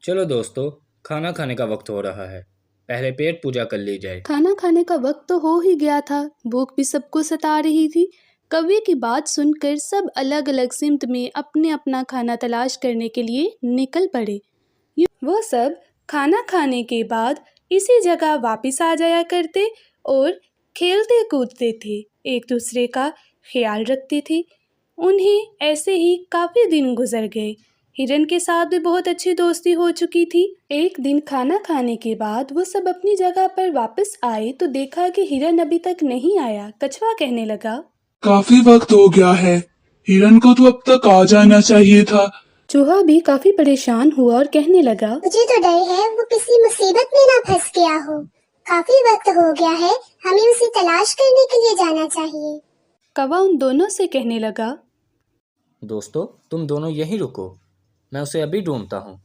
चलो दोस्तों, खाना खाने का वक्त हो रहा है। पहले पेट पूजा कर ली जाए। खाना खाने का वक्त तो हो ही गया था, भूख भी सबको सता रही थी। कौवे की बात सुनकर सब अलग अलग सिमत में अपने अपना खाना तलाश करने के लिए निकल पड़े। वो सब खाना खाने के बाद इसी जगह वापस आ जाया करते और खेलते कूदते थे, एक दूसरे का ख्याल रखते थे। उन्हें ऐसे ही काफ़ी दिन गुजर गए। हिरन के साथ भी बहुत अच्छी दोस्ती हो चुकी थी। एक दिन खाना खाने के बाद वो सब अपनी जगह पर वापस आए तो देखा कि हिरन अभी तक नहीं आया। कछुआ कहने लगा, काफी वक्त हो गया है, हिरन को तो अब तक आ जाना चाहिए था। चूहा भी काफी परेशान हुआ और कहने लगा, मुझे तो डर है वो किसी मुसीबत में ना फंस गया हो। काफी वक्त हो गया है, हमें उसे तलाश करने के लिए जाना चाहिए। कौवा उन दोनों से कहने लगा, दोस्तों, तुम दोनों यहीं रुको, मैं उसे अभी ढूंढता हूँ।